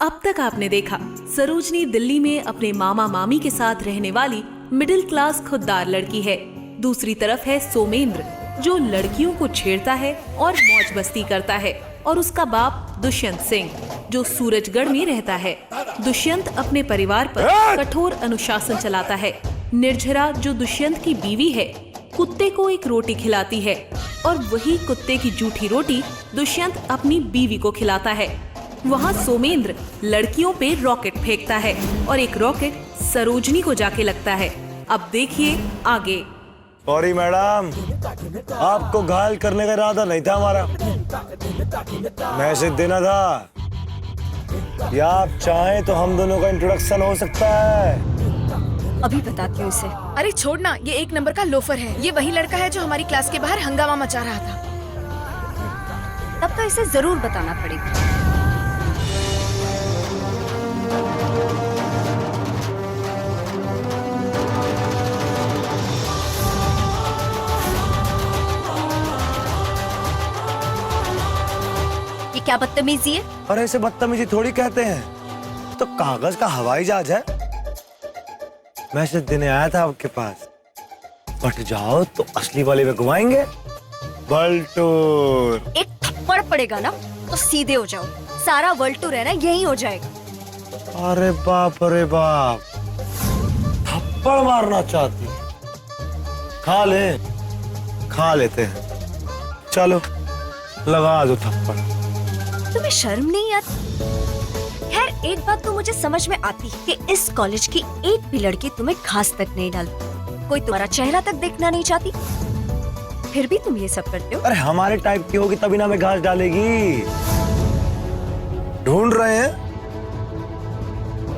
अब तक आपने देखा सरोजनी दिल्ली में अपने मामा मामी के साथ रहने वाली मिडिल क्लास खुददार लड़की है। दूसरी तरफ है सोमेंद्र, जो लड़कियों को छेड़ता है और मौज मस्ती करता है, और उसका बाप दुष्यंत सिंह, जो सूरजगढ़ में रहता है। दुष्यंत अपने परिवार पर कठोर अनुशासन चलाता है। निर्झरा, जो दुष्यंत की बीवी है, कुत्ते को एक रोटी खिलाती है, और वही कुत्ते की जूठी रोटी दुष्यंत अपनी बीवी को खिलाता है। वहाँ सोमेंद्र लड़कियों पे रॉकेट फेंकता है, और एक रॉकेट सरोजनी को जाके लगता है। अब देखिए आगे। सॉरी मैडम, आपको घायल करने का इरादा नहीं था हमारा। मैसेज देना था, या आप चाहें तो हम दोनों का इंट्रोडक्शन हो सकता है। अभी बताती हूँ इसे। अरे छोड़ना, ये एक नंबर का लोफर है। ये वही लड़का है जो हमारी क्लास के बाहर हंगामा मचा रहा था। तब तो इसे जरूर बताना पड़ेगा। ये क्या बदतमीजी है? और ऐसे बदतमीजी थोड़ी कहते हैं, तो कागज का हवाई जहाज है। मैसेज देने आया था आपके पास, बट जाओ तो असली वाले में घुमाएंगे। बल्टूर। एक थप्पड़ पड़ेगा ना तो सीधे हो जाओ। सारा वर्ल्ड टूर है ना, यही हो जाएगा। अरे बाप रे बाप, थप्पड़ मारना चाहती है। खा लेते हैं। चलो लगा दो थप्पड़। तुम्हें शर्म नहीं आती? खैर, एक बात तो मुझे समझ में आती है कि इस कॉलेज की एक भी लड़की तुम्हें घास तक नहीं डालती। कोई तुम्हारा चेहरा तक देखना नहीं चाहती, फिर भी तुम ये सब करते हो। अरे हमारे टाइप की होगी तभी ना हमें घास डालेगी। ढूंढ रहे हैं,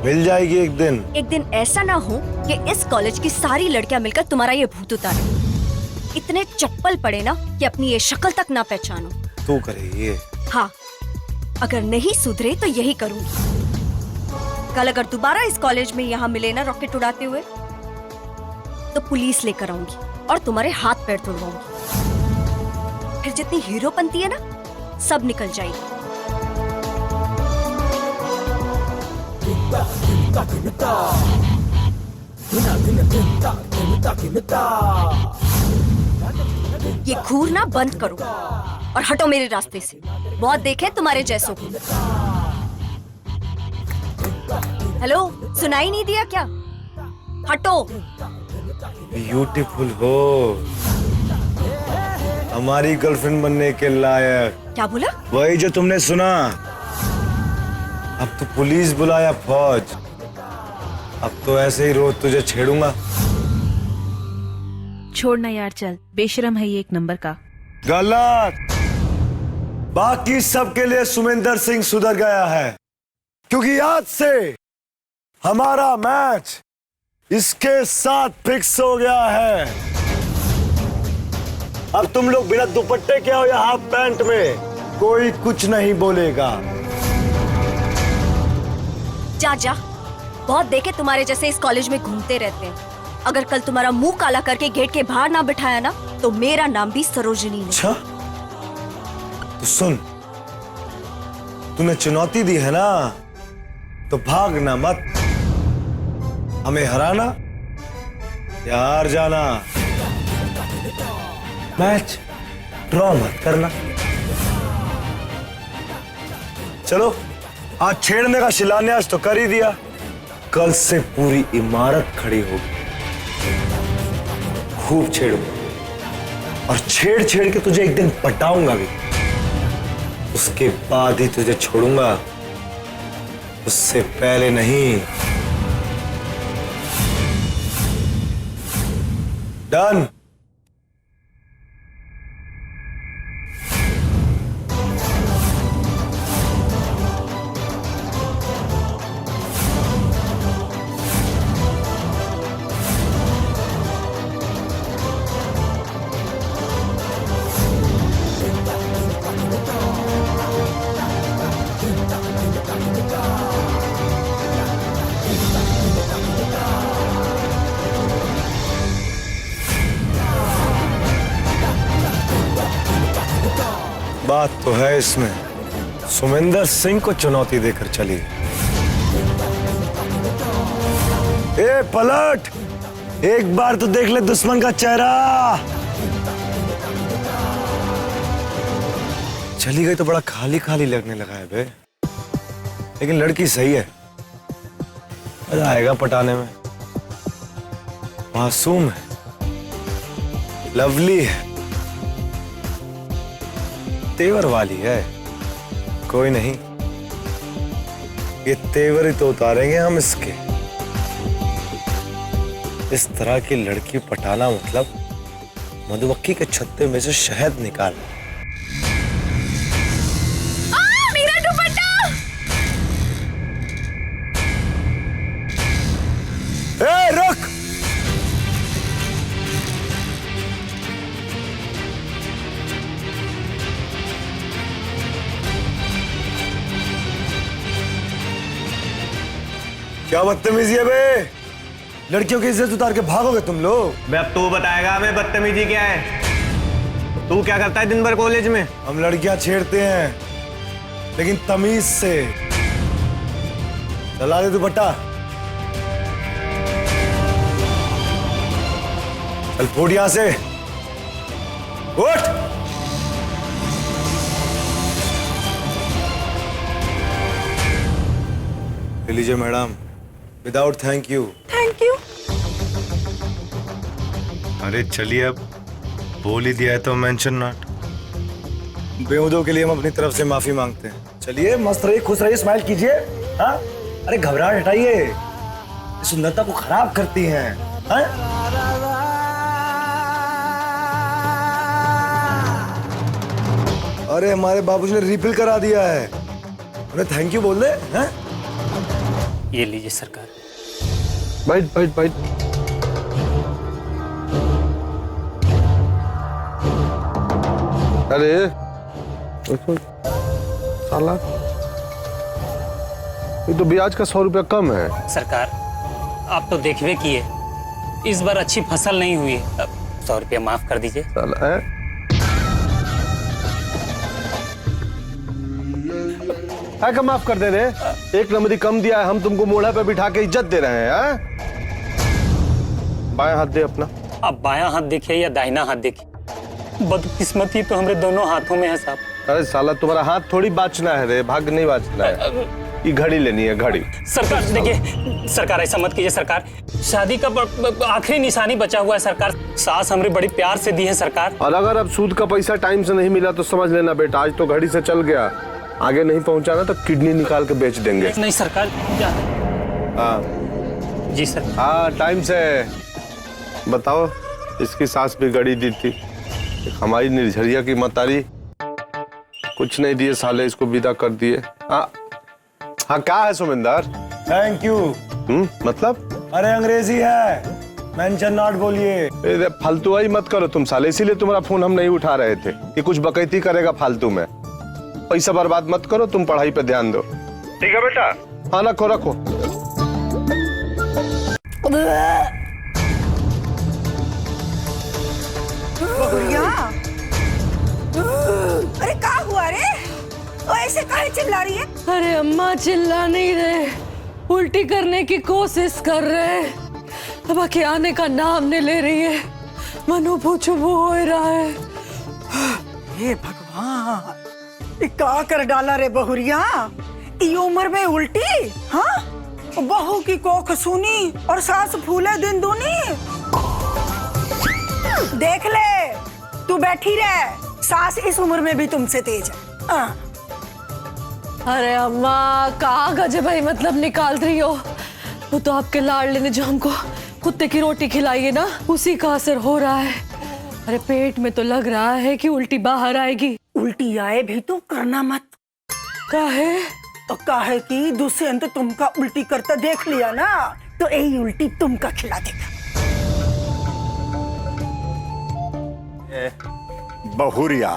मिल जाएगी एक दिन। एक दिन ऐसा ना हो कि इस कॉलेज की सारी लड़कियां मिलकर तुम्हारा ये भूत उतारे। इतने चप्पल पड़े ना कि अपनी ये शक्ल तक ना पहचानो। तू करे ये? हाँ, अगर नहीं सुधरे तो यही करूंगी। कल अगर दोबारा इस कॉलेज में यहाँ मिले ना रॉकेट उड़ाते हुए, तो पुलिस लेकर आऊंगी और तुम्हारे हाथ पैर तोड़वाऊंगी। फिर जितनी हीरोपंती है ना, सब निकल जाएगी। ये घूरना बंद करो और हटो मेरे रास्ते से। बहुत देखे तुम्हारे जैसों को। हेलो, सुनाई नहीं दिया क्या? हटो। ब्यूटीफुल हो, हमारी गर्लफ्रेंड बनने के लायक। क्या बोला? वही जो तुमने सुना। अब तो पुलिस बुलाया फौज। अब तो ऐसे ही रोज तुझे छेड़ूंगा। छोड़ना यार, चल। बेशरम है ये एक नंबर का। गलत। बाकी सबके लिए सुमेंदर सिंह सुधर गया है, क्योंकि आज से हमारा मैच इसके साथ फिक्स हो गया है। अब तुम लोग बिना दुपट्टे के हो या हाफ पैंट में, कोई कुछ नहीं बोलेगा। जा जा, बहुत देखे तुम्हारे जैसे इस कॉलेज में घूमते रहते हैं। अगर कल तुम्हारा मुंह काला करके गेट के बाहर ना बिठाया ना, तो मेरा नाम भी सरोजनी नहीं। अच्छा, तो सुन, तूने चुनौती दी है ना, तो भागना मत। हमें हराना या हार जाना, मैच ड्रॉ मत करना। चलो, आज छेड़ने का शिलान्यास तो कर ही दिया, कल से पूरी इमारत खड़ी होगी। खूब छेड़ूंगा और छेड़ छेड़ के तुझे एक दिन पटाऊंगा भी। उसके बाद ही तुझे छोड़ूंगा, उससे पहले नहीं। डन। बात तो है इसमें, सुमेंदर सिंह को चुनौती देकर चली। ए पलट, एक बार तो देख ले दुश्मन का चेहरा। चली गई तो बड़ा खाली खाली लगने लगा है बे, लेकिन लड़की सही है, मजा आएगा पटाने में। मासूम है, लवली है, तेवर वाली है। कोई नहीं, ये तेवर ही तो उतारेंगे हम इसके। इस तरह की लड़की पटाना मतलब मधुमक्खी के छत्ते में से शहद निकालना। मेरा दुपट्टा! ए रुक! क्या बदतमीजी है बे? लड़कियों की इज्जत उतार के भागोगे तुम लोग? बे अब तू बताएगा हमें बदतमीजी क्या है। तू क्या करता है दिन भर कॉलेज में? हम लड़कियां छेड़ते हैं, लेकिन तमीज से। चला दे दुपट्टा, चल फूट यहां से, उठ। ले लीजिए madam, without thank you. Thank you. अरे चलिए, अब बोल ही दिया है तो मेंशन नॉट। बेहूदों के लिए हम अपनी तरफ से माफी मांगते हैं। चलिए, मस्त रहिए, खुश रहिए, स्माइल कीजिए। हाँ, अरे घबराहट हटाइए, इस सुंदरता को खराब करती हैं। हाँ? अरे हमारे बाबूजी ने रिफिल करा दिया है, उन्हें थैंक यू बोल दे। हाँ? ये लीजिए सरकार। बैठ बैठ बैठ। अरे साला, ये तो ब्याज का 100 रुपया कम है। सरकार, आप तो देखबे किए, इस बार अच्छी फसल नहीं हुई है। अब 100 रुपया माफ कर दीजिए। साला है? क्या माफ कर दे रहे? एक नंबरी कम दिया है, हम तुमको मोड़ा पे बिठा के इज्जत दे रहे हैं। बायां हाथ दे अपना। आप बायां हाथ देखिए या दाहिना हाथ देखिए, बदकिस्मती तो हमारे दोनों हाथों में है साहब। अरे साला, तुम्हारा हाथ थोड़ी बाचना है रे, भाग नहीं बाचना है। ये घड़ी लेनी है, घड़ी। सरकार देखिए, सरकार ऐसा मत कीजिए सरकार, शादी का आखिरी निशानी बचा हुआ है सरकार। सास हमारी बड़ी प्यार से दी है सरकार। और अगर अब सूद का पैसा टाइम से नहीं मिला तो समझ लेना बेटा, आज तो घड़ी से चल गया, आगे नहीं पहुंचा ना तो किडनी निकाल के बेच देंगे। नहीं सरकार। हाँ जी सर। हाँ, टाइम से। बताओ, इसकी सास भी गड़ी दी थी, हमारी निर्झरिया की मतारी कुछ नहीं दिए साले, इसको विदा कर दिए। हाँ हाँ, क्या है सुमिंदर? थैंक यू मतलब? अरे अंग्रेजी है, मेंशन नॉट बोलिए। फालतूआई मत करो तुम साले, इसीलिए तुम्हारा फोन हम नहीं उठा रहे थे कि कुछ बकैती करेगा फालतू में। पैसा बर्बाद मत करो, तुम पढ़ाई पे ध्यान दो, ठीक है बेटा? हाँ, रखो रखो। अरे क्या हुआ रे? ऐसे काहे चिल्ला रही है? अरे अम्मा, चिल्ला नहीं रहे, उल्टी करने की कोशिश कर रहे। अब आके आने का नाम नहीं ले रही है, मनो पूछो वो हो रहा है। हे भगवान, ये क्या कर डाला रे बहुरिया? ये उम्र में उल्टी? हाँ, बहू की कोख सुनी और सास फूले दिन दूनी। देख ले, तू बैठी रह, सास इस उम्र में भी तुमसे तेज है। अरे अम्मा, कहाँ गजे भाई मतलब निकाल रही हो? वो तो आपके लाडले ने जो हमको कुत्ते की रोटी खिलाई है ना, उसी का असर हो रहा है। अरे पेट में तो लग रहा है कि उल्टी बाहर आएगी। उल्टी आए भी तो करना मत। काहे? तो काहे कि दुष्यंत तुमका उल्टी करता देख लिया ना, तो यही उल्टी तुमका खिला देगा। बहुरिया,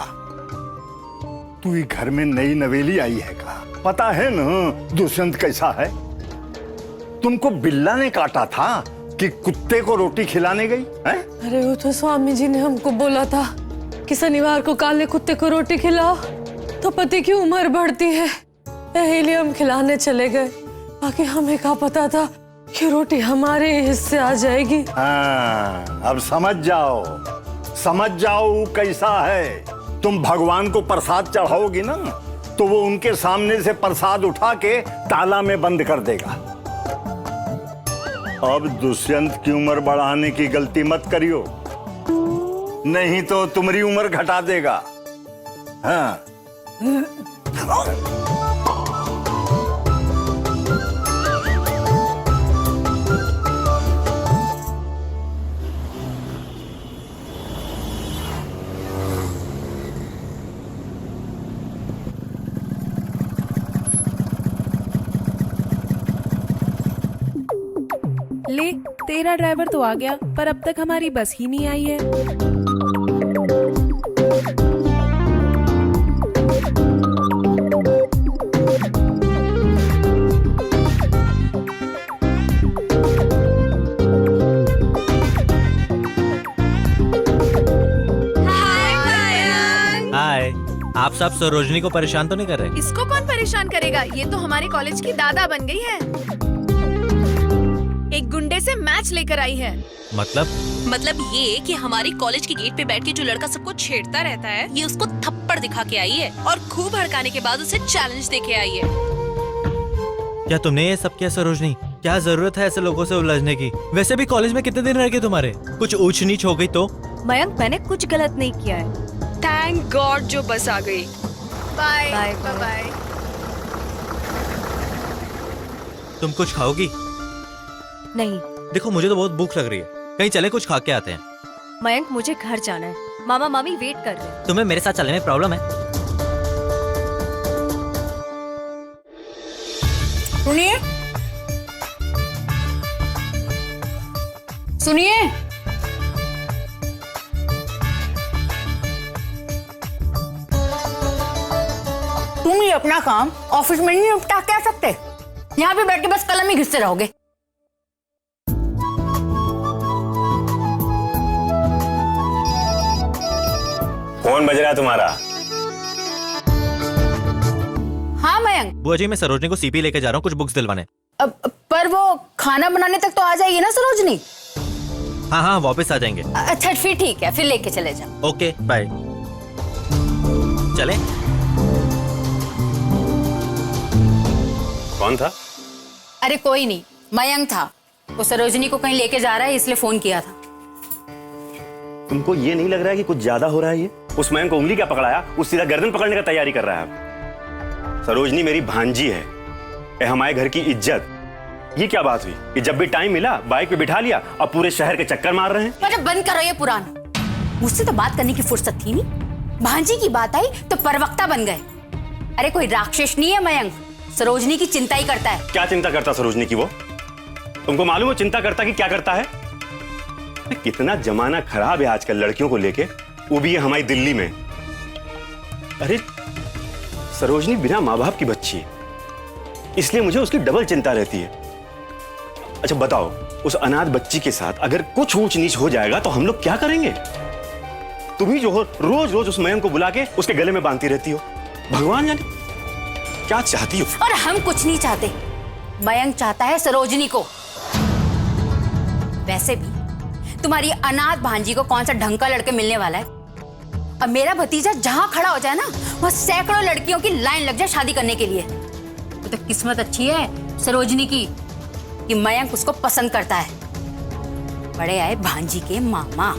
तू ही घर में नई नवेली आई है का? पता है ना दुष्यंत कैसा है? तुमको बिल्ला ने काटा था कि कुत्ते को रोटी खिलाने गई है? अरे वो तो स्वामी जी ने हमको बोला था कि शनिवार को काले कुत्ते को रोटी खिलाओ तो पति की उम्र बढ़ती है, यही लिए हम खिलाने चले गए। बाकी हमें क्या पता था ये रोटी हमारे हिस्से आ जाएगी। हाँ, अब समझ जाओ कैसा है। तुम भगवान को प्रसाद चढ़ाओगी ना, तो वो उनके सामने से प्रसाद उठा के ताला में बंद कर देगा। अब दुष्यंत की उम्र बढ़ाने की गलती मत करियो, नहीं तो तुम्हारी उम्र घटा देगा। हाँ। ले, तेरा ड्राइवर तो आ गया, पर अब तक हमारी बस ही नहीं आई है। हाय, आप सब सरोजनी को परेशान तो नहीं कर रहे? इसको कौन परेशान करेगा, ये तो हमारे कॉलेज की दादा बन गई है। एक गुंडे से मैच लेकर आई है। मतलब ये कि हमारी कॉलेज के गेट पे बैठ के जो लड़का सबको छेड़ता रहता है, ये उसको थप्पड़ दिखा के आई है और खूब हड़काने के बाद उसे चैलेंज देके आई है। क्या तुमने ये सब किया सरोजनी? क्या जरूरत है ऐसे लोगों से उलझने की? वैसे भी कॉलेज में कितने दिन रह गए तुम्हारे? कुछ ऊंच नीच हो गई तो? मयंक, मैंने कुछ गलत नहीं किया है। थैंक गॉड जो बस आ गई। Bye bye bye bye. तुम कुछ खाओगी? नहीं देखो मुझे तो बहुत भूख लग रही है, कहीं चले कुछ खा के आते हैं। मयंक, मुझे घर जाना है, मामा मामी वेट कर रहे हैं। तुम्हें मेरे साथ चलने में प्रॉब्लम है? सुनिए सुनिए, तुम ये अपना काम ऑफिस में नहीं निपटा के आ सकते? यहाँ पे बैठ के बस कलम ही घिसते रहोगे। फोन बज रहा है तुम्हारा? हाँ मयंक, बुआ जी मैं सरोजनी को सीपी लेके जा रहा हूँ कुछ बुक्स दिलवाने। पर वो खाना बनाने तक तो आ जाएगी ना सरोजनी? हाँ हाँ वापस आ जाएंगे। अच्छा फिर ठीक है, फिर लेके चले जाओ। Okay bye. चले? कौन था? अरे कोई नहीं, मयंक था। वो सरोजनी को कहीं लेके जा रहा है इसलिए फोन किया था। तुमको ये नहीं लग रहा है कि कुछ ज्यादा हो रहा है? ये उस मयंक को उंगली क्या पकड़ाया, उस सीधा गर्दन पकड़ने का तैयारी कर रहा है। सरोजनी मेरी भांजी है, हमारे घर की इज्जत। ये क्या बात हुई कि जब भी टाइम मिला बाइक पे बिठा लिया और पूरे शहर के चक्कर मार रहे हैं? अरे बंद करो ये पुराना, मुझसे तो बात करने की फुर्सत थी नहीं। भांजी की बात आई तो परवक्ता बन गए। अरे कोई राक्षस नहीं है मयंक, सरोजनी की चिंता ही करता है। क्या चिंता करता सरोजनी की वो? तुमको मालूम है चिंता करता कि क्या करता है? कितना जमाना खराब है आजकल लड़कियों को लेके, वो भी है हमारी दिल्ली में। अरे सरोजनी बिना माँ बाप की बच्ची है, इसलिए मुझे उसकी डबल चिंता रहती है। अच्छा बताओ, उस अनाथ बच्ची के साथ अगर कुछ ऊंच नीच हो जाएगा तो हम लोग क्या करेंगे? तुम ही जो हो रोज रोज उस मयंक को बुला के उसके गले में बांधती रहती हो। भगवान जाने क्या चाहती हो। और हम कुछ नहीं चाहते, मयंक चाहता है सरोजनी को। वैसे भी तुम्हारी अनाथ भांजी को कौन सा ढंग का लड़के मिलने वाला है? अब मेरा भतीजा जहां खड़ा हो जाए ना, वहां सैकड़ों लड़कियों की लाइन लग जाए शादी करने के लिए। तो किस्मत अच्छी है सरोजनी की कि मयंक उसको पसंद करता है। बड़े आए भांजी के मामा।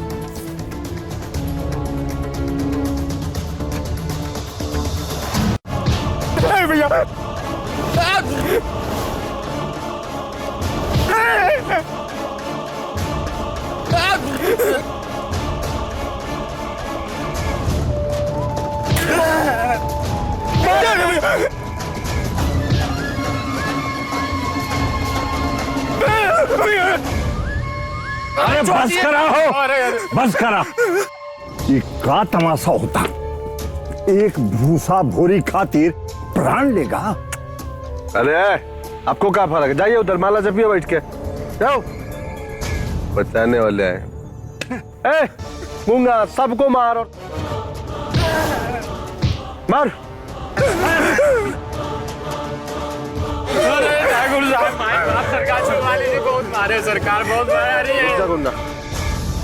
भैया अरे बस करा हो, बस करा। ये का तमाशा होता? एक भूसा भोरी खातिर प्राण लेगा। अरे आपको क्या फर्क है? जाइए उधर माला जपिए बैठ के जाओ। बचाने वाले आए। मूंगा सबको मार और मार। सरकार छुड़वा लीजिए, बहुत मारे सरकार, बहुत मारा रही है। गुंडा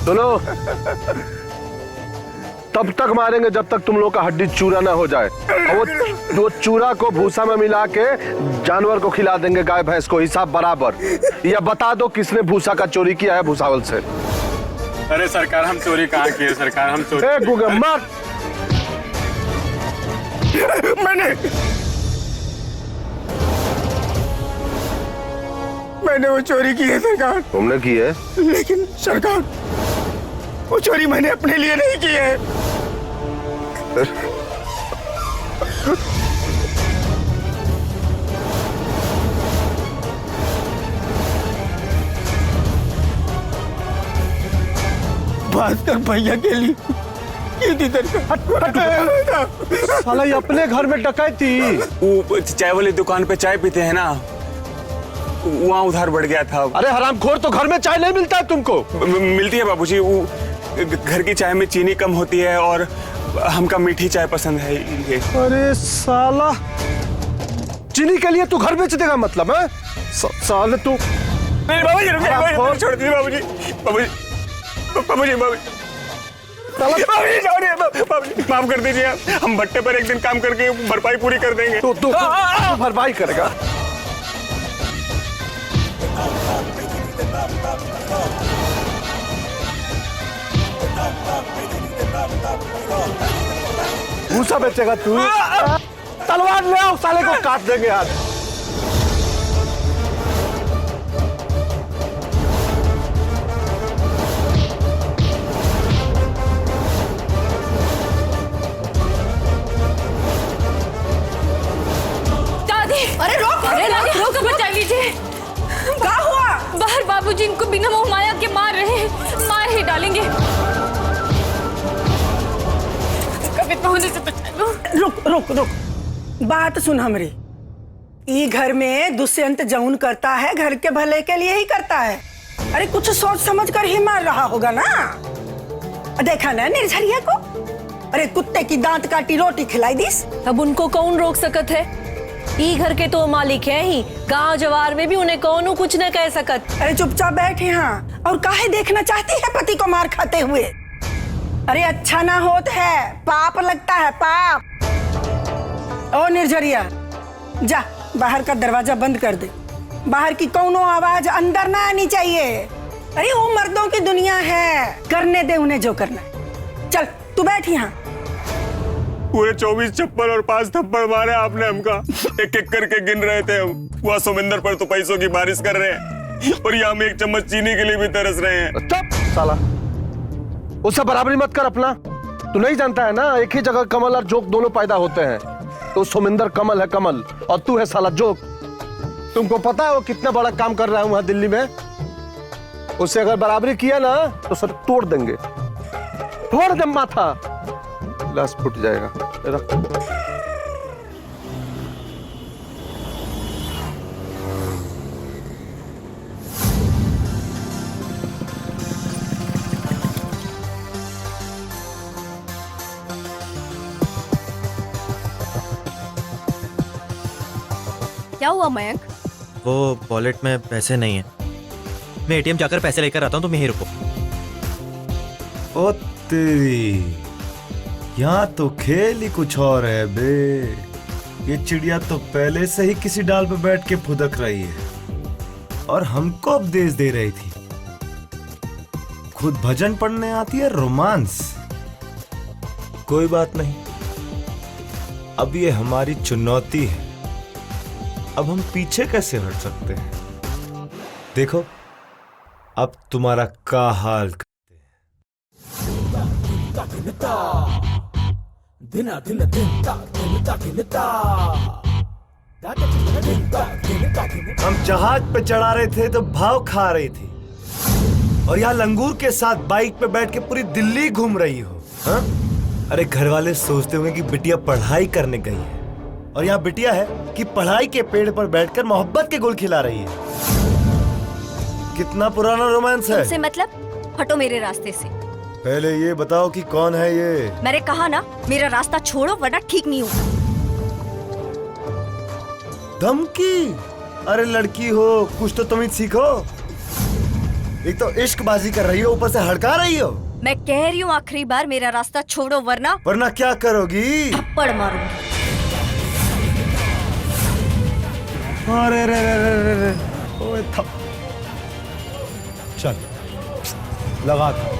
सुनो, तब तक मारेंगे जब तक तुम लोग का हड्डी चूरा ना हो जाए। और वो चूरा को भूसा में मिला के जानवर को खिला देंगे, गाय भैंस को, हिसाब बराबर। या बता दो किसने भूसा का चोरी किया है भूसावल से। अरे सरकार, हम चोरी कहाँ किए सरकार, हम चोरी। गूगल मार। मैंने वो चोरी की है सरकार। तुमने की है? लेकिन सरकार, वो चोरी मैंने अपने लिए नहीं की है। भास्कर भैया के लिए साला ये अपने घर में डकैती। वो चाय वाली दुकान पे चाय पीते हैं ना, वहाँ उधार बढ़ गया था। अरे हरामखोर, तो घर में चाय नहीं मिलता है तुमको? मिलती है बाबूजी, वो घर की चाय में चीनी कम होती है और हमका मीठी चाय पसंद है ये। अरे साला, चीनी के लिए तू घर बेच देगा मतलब है? साले तू। नहीं बाबूजी, रुकिए, छोड़ दीजिए बाबूजी, बाबूजी, बाबूजी, बाबूजी, माफ कर दीजिए, हम भट्टे पर एक दिन काम करके भरपाई पूरी कर देंगे। तू भरपाई करेगा? भूसा बेचेगा तू? तलवार ले आओ, साले को काट देंगे आज। दादी, अरे रोक, रोक, बचा लीजिए। क्या हुआ? बाहर बाबूजी इनको बिना मोह माया के मार रहे हैं, मार ही डालेंगे। कविता होने से बचा लो। रुक रुक रुक, बात सुन हमरी। ई घर में दुष्यंत जौन करता है घर के भले के लिए ही करता है। अरे कुछ सोच समझ कर ही मार रहा होगा ना। देखा ना निर्झरिया को, अरे कुत्ते की दांत काटी रोटी खिलाई दिस। अब उनको कौन रोक सकत है? ई घर के तो मालिक है ही, गांव जवार में भी उन्हें कौन कुछ न कह सकत। अरे चुपचाप बैठ यहाँ, और काहे देखना चाहती है पति को मार खाते हुए? अरे अच्छा ना होत है, पाप लगता है, पाप। ओ निर्झरिया, जा बाहर का दरवाजा बंद कर दे। बाहर की कौनो आवाज अंदर ना आनी चाहिए। अरे वो मर्दों की दुनिया है, करने दे उन्हें जो करना है। चल तू बैठ यहाँ। पूरे 24 चप्पल और 5 थप्पड़ मारे आपने हमका। एक एक करके गिन रहे थे हम। वहाँ सोमेंदर पर तो पैसों की बारिश कर रहे हैं और यहाँ हम एक चम्मच चीनी के लिए भी तरस रहे हैं। चुप साला, उससे बराबरी मत कर अपना। तू नहीं जानता है ना, एक ही जगह कमल और जोक दोनों पैदा होते हैं। तो सोमेंदर कमल है कमल, और तू है साला जोक। तुमको पता है वो कितना बड़ा काम कर रहा है वहां दिल्ली में? उससे अगर बराबरी किया ना तो सर तोड़ देंगे, फोड़ दे माथा, ग्लास फूट जाएगा। रख। क्या हुआ मयंक? वो वॉलेट में पैसे नहीं है, मैं एटीएम जाकर पैसे लेकर आता हूँ, तुम यहीं रुको। ओ तेरी, यहाँ तो खेल ही कुछ और है बे। ये चिड़िया तो पहले से ही किसी डाल पे बैठ के फुदक रही है और हमको उपदेश दे रही थी। खुद भजन पढ़ने आती है, रोमांस। कोई बात नहीं, अब ये हमारी चुनौती है। अब हम पीछे कैसे हट सकते हैं? देखो अब तुम्हारा का हाल करते हैं। हम जहाज पे चढ़ा रहे थे तो भाव खा रही थी, और यहाँ लंगूर के साथ बाइक पे बैठ के पूरी दिल्ली घूम रही हो। हा? अरे घर वाले सोचते होंगे कि बिटिया पढ़ाई करने गई है, और यहाँ बिटिया है कि पढ़ाई के पेड़ पर बैठकर मोहब्बत के गुल खिला रही है। कितना पुराना रोमांस है। तुमसे मतलब हटो मेरे रास्ते से। पहले ये बताओ कि कौन है ये? मैंने कहा ना, मेरा रास्ता छोड़ो वरना ठीक नहीं होगा। धमकी? अरे लड़की हो, कुछ तो तमीज सीखो। एक तो इश्कबाजी कर रही हो, ऊपर से हड़का रही हो। मैं कह रही हूँ आखिरी बार मेरा रास्ता छोड़ो, वरना वरना क्या करोगी? थप्पड़ मारूंगी। अरे रे रे रे रे रे। ओए चल लगा था।